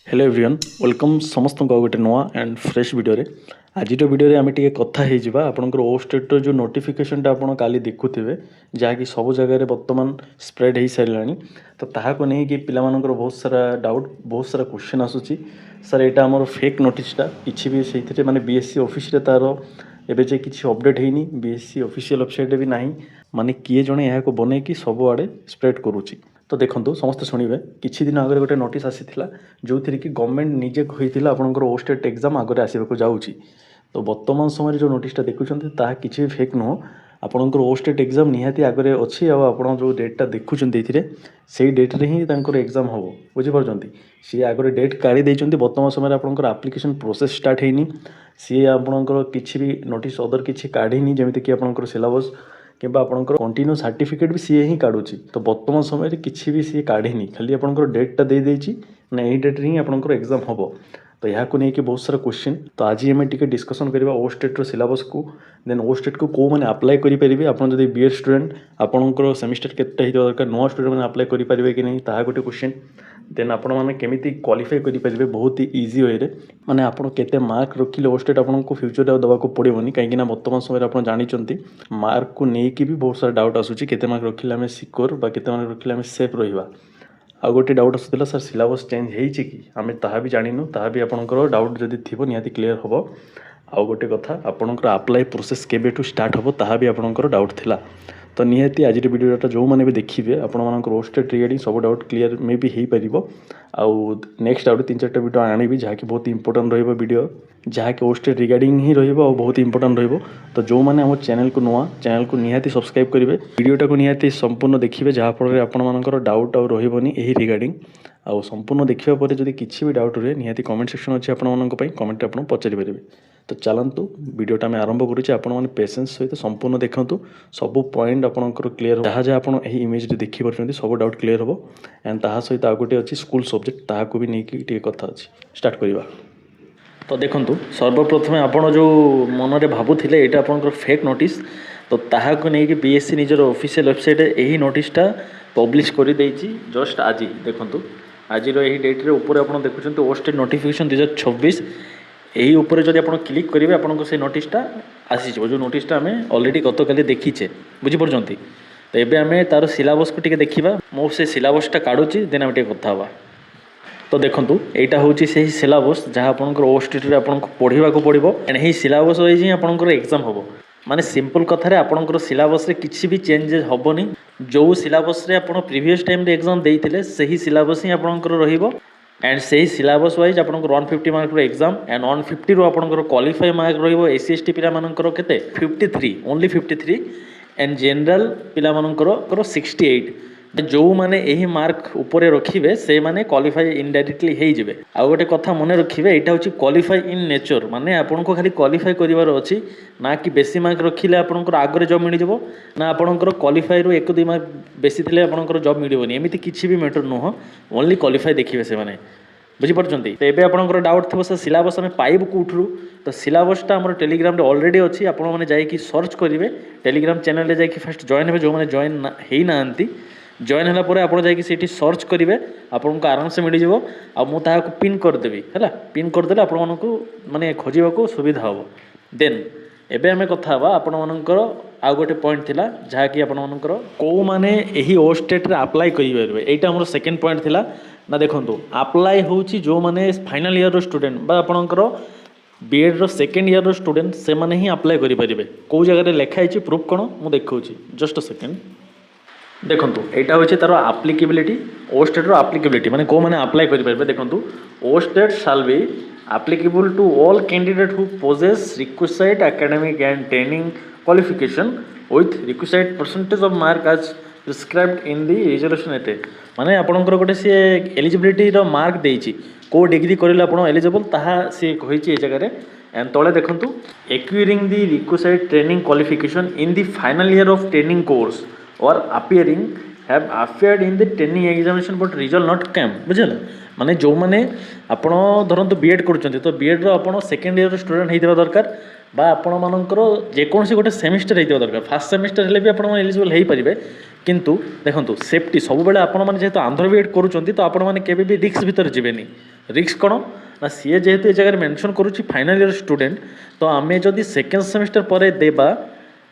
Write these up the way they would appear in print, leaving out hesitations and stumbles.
Hello everyone welcome समस्त गोटे नुआ एंड फ्रेश वीडियो रे आज वीडियो आम टे कथा होगा आपंकर ओ स्टेट जो नोटिफिकेशनटा आप काली देखुवे जहाँकि सब जगह बर्तमान स्प्रेड हो सारे तो ताको नहीं कि पिलामानकर बहुत सारा डाउट बहुत सारा क्वेश्चन आसूसी सर यहाँ आमर फेक नोटिसटा किसी भी से माने बीएससी ऑफिस रे तार एवं जे किसी अपडेट होनी बीएससी ऑफिशियल वेबसाइट भी ना माने किए जड़े यहाँ बन कि सब आड़े स्प्रेड करुच्ची तो देखो समस्त शुणे किसी दिन आगे गोटे नोटिस आसीला जो थी कि गवर्नमेंट निजे कही आपंकर ओ स्टेट एग्जाम आगे आसवाक जाऊँगी तो बर्तमान समय जो नोटिसटा देखुं ताहा किसी भी फेक नुह आपंकर ओ स्टेट एग्जाम निहाती आगे अच्छी आप जो डेटा देखुं से डेट्रे ही एग्जाम हम बुझीपार सी आगे डेट काढ़ी बर्तमान समय आपंकर आप्लिकेसन प्रोसेस स्टार्ट होनी सी आपंकर किसी भी नोटिस अदर किसी काढ़ी जमीक आपंकर सिलेबस किंबा आपंकर कंटिन्यू सर्टिफिकेट भी सी ही काढ़ुची तो बर्तमान समय किसी भी सी काढ़ी खाली आपंकर डेटा दे देछि ना यही डेट ही आपंकर एग्जाम हम तो यहाँ को लेकिन बहुत सारा क्वेश्चन तो आज आम टे डिस्कसन करवा ओ स्टेट सिलेबस को देन ओ स्टेट को कौ मैंने अप्लाई करेंगे आपड़ जब बीएड स्टूडेंट आपंकर सेमिस्टर केते दरकार नुआ स्टूडेंट मैंने अप्लाई करेंगे कि नहीं ताहा गोटे क्वेश्चन देन आपण मैंने केमी क्वालिफाई करेंगे बहुत ही इजी वे मैंने आपड़ केते मार्क रखिले ओ स्टेट आपको फ्यूचर देवाक पड़ोनी कहीं बर्तमान समय आप जानते मार्क को लेकिन भी बहुत सारा डाउट आसूँ केते मार्क रखिले आम सिक्योर केते मार्क रखिले आम सेफ रहा आ गोटे डाउट आसूला सर सिलेबस चेंज होती कि आम ताहा भी जानू ताहा भी आपंकर डाउट जदि थी निहाती क्लीयर हम आउ गोटे कथा आपंकर अप्लाई प्रोसेस केबेठू स्टार्ट हम ताहा भी आपंकर डाउट थिला तो निहाती आज वीडियोटा जो मैंने भी देखिए आपंकर ओ स्टेट रिगार्डिंग सब डाउट क्लीयर मे भी हो पार आउ नेक्स्ट आउट 3-4 वीडियो आनी जहाँकि बहुत इंपोर्टेंट वीडियो जहाँकि ओ स्टेट रिगार्डिंग ही बहुत इंपोर्टेंट तो जो मैंने आम चैनल को नुआ चैनल को निहाती सब्सक्राइब करेंगे वीडियोटा को निहाती संपूर्ण देखिए जहाँफल आपंकर डाउट आउ रही यही रिगार्डिंग आउ संपूर्ण देखा पर जब किसी भी डाउट रहे निहाती कमेंट सेक्शन अच्छे आपंप कमेंट आप पचारि पारे तो चलतु वीडियोटा आम आरंभ करुचे आपने पेसेंस सहित संपूर्ण देखूँ सब पॉइंट आपंकर क्लीयर जहाँ जहाँ आप इमेज देखिए सब डाउट क्लीयर हम एंड ता सहित आ गोटे अच्छी स्कूल सब्जेक्ट ताकू भी नहीं कथा अच्छी स्टार्ट करवा तो देखूँ सर्वप्रथम आपड़ जो मन में भावुले यहाँ आपंकर फेक नोटिस तो ताकू नहीं बीएससी निजर ऑफिशियल वेबसाइट यही नोटिसटा पब्लिश कर जस्ट आज देखूँ आज यही डेट्रे ऊपर आप देखुं ओ स्टेट नोटिफिकेशन 2026 यही ऊपर जब आप क्लिक करेंगे आपको से नोटिसटा आसी जो नोटिसटा आम अलरेडी गत काली देखीचे बुझीपार तो ये आम तार सिलेबस को देखा मो से सिलेबसटा काढ़ुची देन आम कथा हाँ तो देखूँ यहाँ हूँ से सिलेबस जहाँ आपंकर ओ स्टेट आपको पढ़ा पड़ो एंड यही सिलेबस वाइज ही आपंकर एग्जाम हम माने सिंपल कथार आपंकर सिलेबस रे किसी भी चेंजेस हेनी जो सिलेबस रे आप प्रीवियस टाइम रे एग्जाम देते से सिलेबस ही आपंकर रहिबो एंड से सिलेबस वाइज आपंकर 150 मार्क एग्जाम एंड 150 रू आपंकर क्वालिफाई मार्क रहिबो एससी एसटी पिला मानकर केते 53 ओनली 53 एंड जनरल पिला मानकर 68 जो मैंने यही मार्क ऊपर रखिए से माने क्वालिफाई इनडायरेक्टली हो जाए आ गोटे कथा मन रखिए यहाँ हूँ क्वालिफाई इन नेचर माने आपको खाली क्वालिफाई करार अच्छी ना कि बेसी मार्क रखिले आपंकर आगे जॉब मिल जाव ना आपंकर क्वालिफाई रू 1-2 मार्क बेसी थे आपंकर जॉब मिलनी एमती किसी भी मैटर नुह ओनली क्वालिफाई देखिए से मैंने बुझीपार तो ये आपंकर डाउट थो सर सिलेबस आम पाइबू कौटू तो सिलेबसटा आम टेलीग्राम अच्छी अच्छी आपने जाकि सर्च करेंगे टेलीग्राम चैनल जाकि फास्ट जॉइन हे जो मैंने जॉइन होना जॉइन है आप जाकि सर्च करेंगे आपको आराम से मिल जाव आ मुझे पिन करदेवी है पिन करदे आप माने खोजा सुविधा हम देन एबे आम कथा आपण मानकर आउ गोटे पॉइंट थिला जहाँकि आपण मानकर कौ माने यही ओ स्टेट रे अप्लाई करेंगे यहाँ आम सेकेंड पॉइंट थिला ना देखो अप्लाई हूँ जो मैंने फाइनाल इयर रो स्टूडेंट बा आपणकर बीएड रो सेकेंड इयर रो स्टूडेंट से माने ही अप्लाई करेंगे कौ जगह लिखाई प्रूफ कौन मुझे देखा जस्ट अ सेकेंड देखो यहाँ हूँ तार आप्लिकेबिलिटी ओ स्टेट रो आप्लिकेबिलिटी माने को मैंने अप्लाई करेंगे देखो ओ state shall be applicable to all candidate who possess requisite academic and training qualification with requisite percentage of mark as prescribed in the resolution एते माने आपनकर गोटे सी एलिजिबिलिटी रो मार्क देछि को डिग्री करिले आपण एलिजिबल ताहा सी कहिछि ए जगह रे एंड तळे देखंतु acquiring the requisite training qualification in the final year of training course or appearing have appeared in the training examination but result not came बुझल माने जो माने आपण धरंतु बीएड करूछंती तो बीएड रो आपण सेकेंड इयर स्टूडेंट हेइतबा दरकार बा आपण मानकर जेकोसी गोटे सेमिस्टर होता दरकार फास्ट सेमिस्टर हेले भी आपण एलिजिबल हो पारे किंतु देखो सेफ्टी सब बेले आपण मैंने जेहेतु आंध्र बीएड करुँच तो आपण मैंने केवे भी रिस्क भितर जीवेनि रिस्क कौन ना सी जेहेतु ये जगह मेंशन करुच्ची फाइनल ईयर स्टूडेंट तो आम जदि सेकेंड सेमिस्टर पर देबा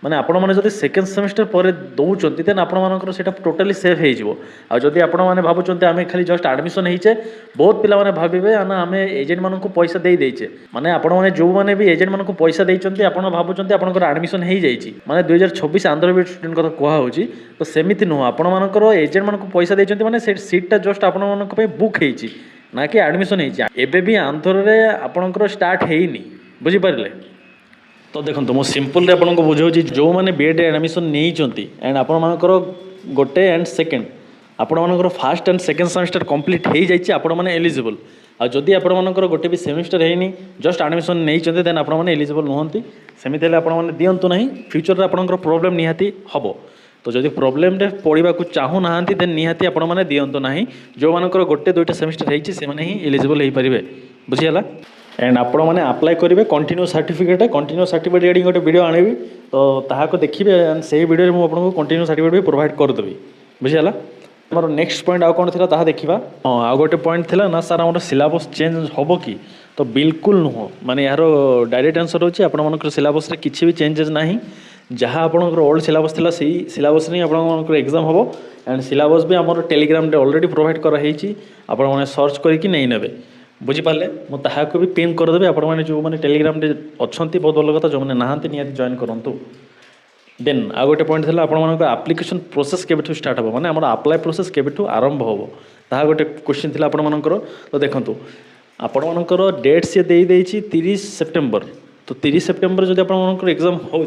माने आपण मैंने जब सेकेंड सेमिस्टर पर दौरान देन आपंकर टोटाली सेफ हो जदि आपण मैंने भावुं आम खाली जस्ट आडमिशन होचे बहुत पिला माने भावे ना आम एजेंट मानक पैसा दे देचे माने आपण मैंने जो मैंने भी एजेंट मानक पैसा देते आप भावुं आपंकर आडमिशन हो जाए माने 2024 आंध्र बीएड स्टूडेंट कथा कहुच्छी तो सेमती नुह आपण मानकर एजेंट मानक पैसा देते माने से सीटा जस्ट आपण मानक बुक होती ना कि आडमिशन होबे भी आंध्र आपंकर स्टार्ट होनी बुझीपारे तो देखो मो सिंपल आपको बुझाऊँ जो मैंने बीएड एडमिशन नहीं एंड आपर गोटे एंड सेकेंड आपर first and second semester complete हो जाए आपण मैंने एलिजिबल आदि आपर गोटे भी सेमिस्टर है जस्ट आडमिशन नहीं देन आप एलिजिबल नुहति सेमती आपने दिंतु ना फ्यूचर आपंकर प्रोब्लेम निहाती हम तो जब प्रोब्लेम पढ़ा चाहू ना देन निहाती आपने दिंतु ना जो मानकर गोटे दुईटा सेमिस्टर होती ही एलिजिबल हो पारे बुझीगला एंड आपण मैंने अप्लाई करेंगे कंटिन्यू सर्टिफिकेट रिगार्डिंग गोटे वीडियो आने तो ताको देखिए एंड से वीडियो में आपको कंटिन्यू सर्टिफिकेट भी प्रोवाइड करदेवी बुझीगला मोर नेक्स्ट पॉइंट आउ कौन था देखा हाँ आउ गोटे पॉइंट थी ना सर आम सिलेबस चेंज हम कि तो बिल्कुल नुह माने यार डायरेक्ट आंसर होची आपन सिलेबस रे किसी भी चेंजेस ना जहाँ आपंकर ओल्ड सिलेबस थी से सिलेबस नहीं आप एग्जाम हम एंड सिलेबस भी आम टेलीग्राम ऑलरेडी प्रोवाइड कराई आपने सर्च करके नहीं नेबे बुझीपारे मुझे भी पिन करदेवी आपने जो मैंने टेलीग्राम अच्छा बहुत भल कथा जो मैंने नहांती निहाती जॉइन करूँ देन आ गोटे पॉइंट थी आप आप्लिकेशन प्रोसेस केबेठू स्टार्ट हम माने अप्लाई प्रोसेस केबेठू आरंभ हम ता गोटे क्वेश्चन थी आपर तो देखो आपर डेट सी दे 30 सेप्टेम्बर तो 30 सेप्टेम्बर जब आप एग्जाम हो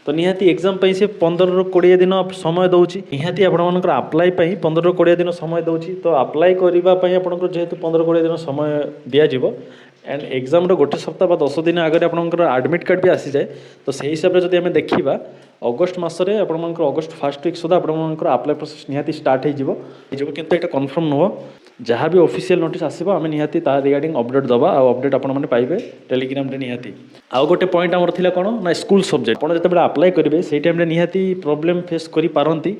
तो निहाती एग्जाम से 15-20 दिन समय दूसरी निहाती आपर अप्लाई 15-20 दिन समय दूसरी तो अप्लाई करने आपको जेहेतु 15-20 दिन समय दिज्व एंड एग्जाम गोटे सप्ताह 10 दिन आगे आपंकर एडमिट कार्ड भी आसी जाए तो से हिसाब से जब आम देखा अगस्ट मसरे आपंकर अगस्ट फर्स्ट वीक सुधा आपंकर अप्लाई प्रोसेस निहाती स्टार्ट हो किंतु यहाँ कन्फर्म नुह जहाँ भी ऑफिशियल नोटिस आसो आम निहाती रिगार्डिंग अपडेट दबा अपडेट आपने पाइबे टेलीग्राम निहाती आउ गोटे पॉइंट आमर थी कौन ना स्कूल सब्जेक्ट आप जो अप्लाई करेंगे से टाइम निहाती प्रोब्लेम फेस करें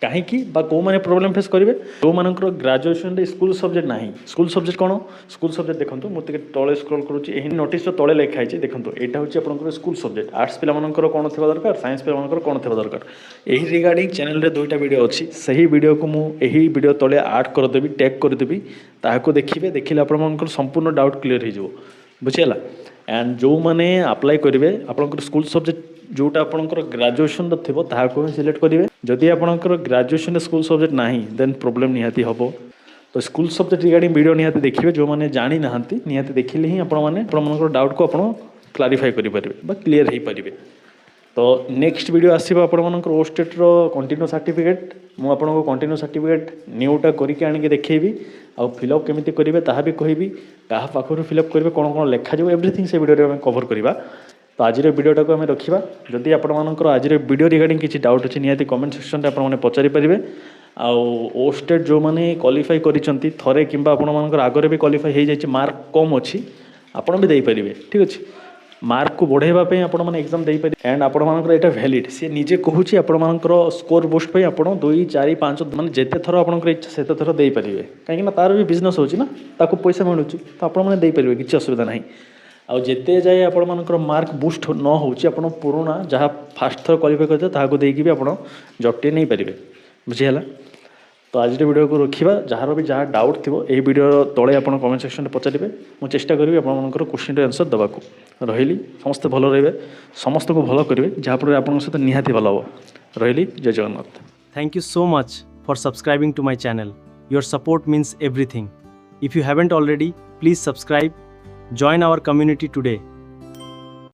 कहीं कौ मैंने प्रोब्लेम फेस करेंगे जो मान ग्राजुएशन स्कूल सब्जेक्ट ना स्कूल सब्जेक्ट कौन स्कूल सब्जेक्ट देखो मुझे तले स्क्रॉल करुँची नोटिस तले लिखाई देखो यहाँ हूँ आप स्कूल सब्जेक्ट आर्ट्स पिलामानकर कौन थी दरकार साइंस पिलामानकर कौन थी दरकार यही रिगार्डिंग चैनल रे 2टा वीडियो अच्छी से वीडियो को मुझे वीडियो तले ऐड करदेवी टैग करदेवी ताको देखिए देखिले आप संपूर्ण डाउट क्लीयर हो बुझीगला एंड जो मैंने अप्लाई करेंगे आप स्कूल सब्जेक्ट जोटा आपंकर ग्राजुएशन थी ताको सिलेक्ट करेंगे जदि आपंकर ग्राजुएशन स्कूल सब्जेक्ट ना देन प्रोब्लेम निहाती हम तो स्कूल सब्जेक्ट रिगार्डिंग वीडियो निहाती देखिए जो मैंने जानी ना निहाती देखिले ही आपंकर डाउट को आप क्लारीफाई करेंगे क्लीयर हो पारे तो नेक्स्ट वीडियो आसो आपंकर ओस्टेट कंटिन्यू सर्टिफिकेट मुझे कंटिन्यू सर्टिफिकेट न्यूटा करके आनिक देखी आउ फिलअप केमी करेंगे ता भी कहबी क्या पाखर फिलअप करेंगे कौन कौन लिखा जाए एवरीथिंग से वीडियो में कवर करवा तो आज वीडियोटा को आम रखा जदि आपर आज वीडियो रिगार्डिंग किसी डाउट अच्छी निहाती कमेंट सेक्शन में आपने पचारि पारे आउ ओस्टेट जो मैंने क्वालिफाई करिसेंती थरे किंबा आपनकर आगरे भी क्वालिफाई हो जाए मार्क कम अच्छी आपड़ भी देपारे ठीक अच्छे मार्क को बढ़ाइवाई आपण एग्जाम दे पारे एंड आपंकर यहाँ भैलिड सी निजे कहूँ आपर स्कोर बुस्ट पर आप 2-4-5 मैंने जिते थर आपंकर इच्छा से थर दे पारे कहीं तार भी बिजनेस होची ना ताको पैसा मिलूँ तो आपने किसी असुविधा ना आउ जिते जाए आपंकर मार्क बुस्ट न हो पुराना जहाँ फास्ट थर क्वालिफाई करते ताको देकी भी आप जॉबटे नहीं पारे बुझीगला तो आज वीडियो को रखा जार भी जहाँ डाउट थी यही वीडियो तले आप कमेंट सेक्शन में पचारे मुझे चेष्टा करी आपंकर क्वेश्चन आंसर देवाक रही समस्ते भल रे समस्त को भल करेंगे जहाँफल आप सहित निहाती भल हम रही जय Jagannath Thank you so much for subscribing to my channel. Your support means everything. If you haven't already, please subscribe. Join our community today.